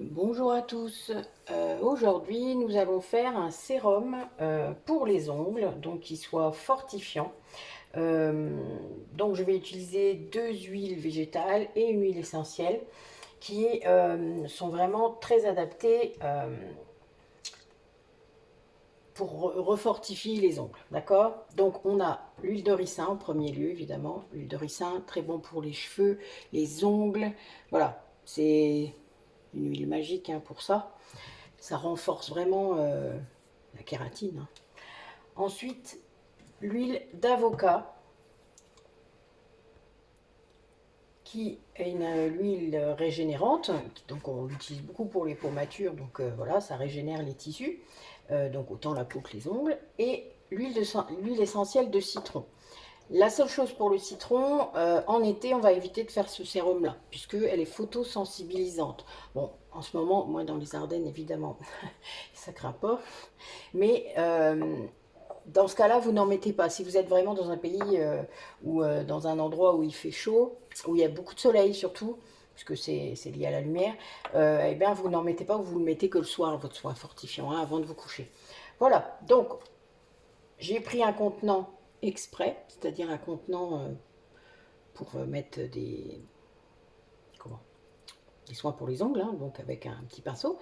Bonjour à tous. Aujourd'hui, nous allons faire un sérum pour les ongles, donc qui soit fortifiant. Euh, donc, je vais utiliser deux huiles végétales et une huile essentielle qui sont vraiment très adaptées pour refortifier les ongles. D'accord? Donc, on a l'huile de ricin en premier lieu, évidemment. L'huile de ricin, très bon pour les cheveux, les ongles. Voilà, c'est une huile magique hein, pour ça. Ça renforce vraiment la kératine. Hein. Ensuite, l'huile d'avocat, qui est une huile régénérante. Donc on l'utilise beaucoup pour les peaux matures, donc voilà, ça régénère les tissus, donc autant la peau que les ongles. Et l'huile essentielle de citron. La seule chose pour le citron, en été, on va éviter de faire ce sérum-là, puisqu'elle est photosensibilisante. Bon, en ce moment, moi dans les Ardennes, évidemment, ça craint pas. Mais dans ce cas-là, vous n'en mettez pas. Si vous êtes vraiment dans un pays ou dans un endroit où il fait chaud, où il y a beaucoup de soleil surtout, puisque c'est lié à la lumière, eh bien vous n'en mettez pas ou vous le mettez que le soir, votre soin fortifiant, hein, avant de vous coucher. Voilà, donc j'ai pris un contenant exprès, c'est-à-dire un contenant pour mettre comment, des soins pour les ongles, hein, donc avec un petit pinceau.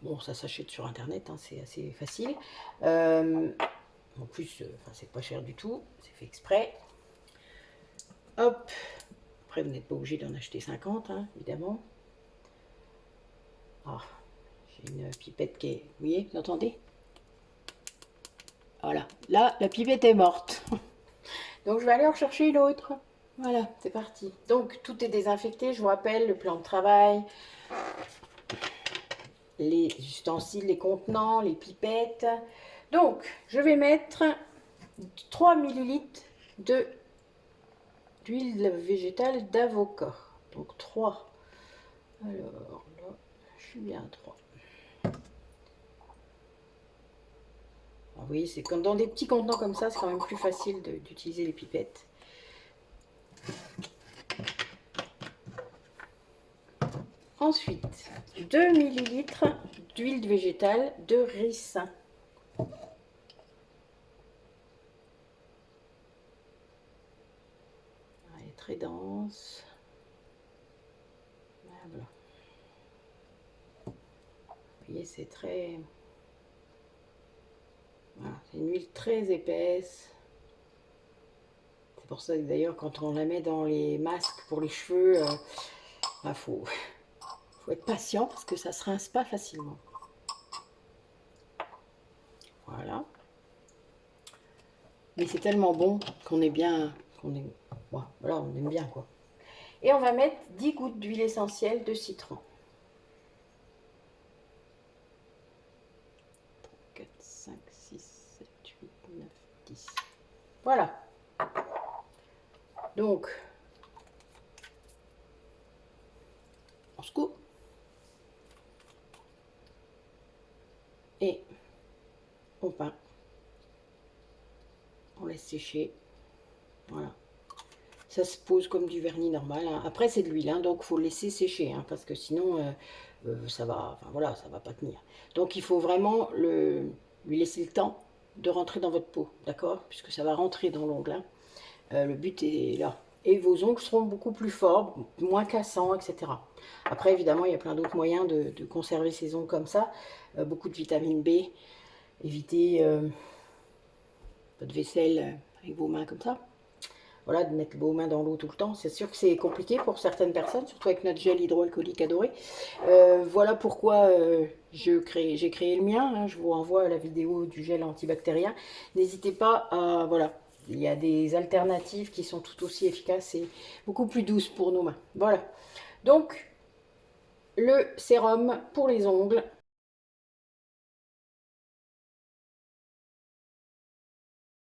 Bon, ça s'achète sur internet, hein, c'est assez facile. En plus, c'est pas cher du tout, c'est fait exprès. Hop, après vous n'êtes pas obligé d'en acheter 50, hein, évidemment. Ah, j'ai une pipette qui est... Vous voyez, vous entendez? Voilà, là, la pipette est morte. Donc je vais aller en chercher une autre. Voilà, c'est parti. Donc tout est désinfecté, je vous rappelle, le plan de travail, les ustensiles, les contenants, les pipettes. Donc, je vais mettre 3 millilitres d'huile végétale d'avocat. Donc 3. Alors là, je suis bien à 3. Alors, vous voyez, c'est comme dans des petits contenants comme ça, c'est quand même plus facile d'utiliser les pipettes. Ensuite, 2 millilitres d'huile végétale de ricin. Elle est très dense. Voilà. Vous voyez, c'est très... Voilà, c'est une huile très épaisse. C'est pour ça que d'ailleurs, quand on la met dans les masques pour les cheveux, faut être patient parce que ça se rince pas facilement. Voilà. Mais c'est tellement bon qu'on est bien, voilà, on aime bien quoi. Et on va mettre 10 gouttes d'huile essentielle de citron. 4, 5, 6, 7, 8, 9, 10. Voilà. Donc, on se coupe. Et on peint. On laisse sécher. Voilà. Ça se pose comme du vernis normal. Hein. Après, c'est de l'huile, hein, donc il faut le laisser sécher, hein, parce que sinon, ça va, enfin, voilà, ça va pas tenir. Donc, il faut vraiment lui laisser le temps de rentrer dans votre peau, d'accord? Puisque ça va rentrer dans l'ongle. Hein. Le but est là. Et vos ongles seront beaucoup plus forts, moins cassants, etc. Après, évidemment, il y a plein d'autres moyens de conserver ces ongles comme ça. Beaucoup de vitamine B. Évitez votre vaisselle avec vos mains comme ça. Voilà, de mettre vos mains dans l'eau tout le temps. C'est sûr que c'est compliqué pour certaines personnes, surtout avec notre gel hydroalcoolique adoré. Voilà pourquoi j'ai créé le mien. Hein. Je vous renvoie à la vidéo du gel antibactérien. N'hésitez pas à... Voilà, il y a des alternatives qui sont tout aussi efficaces et beaucoup plus douces pour nos mains. Voilà. Donc, le sérum pour les ongles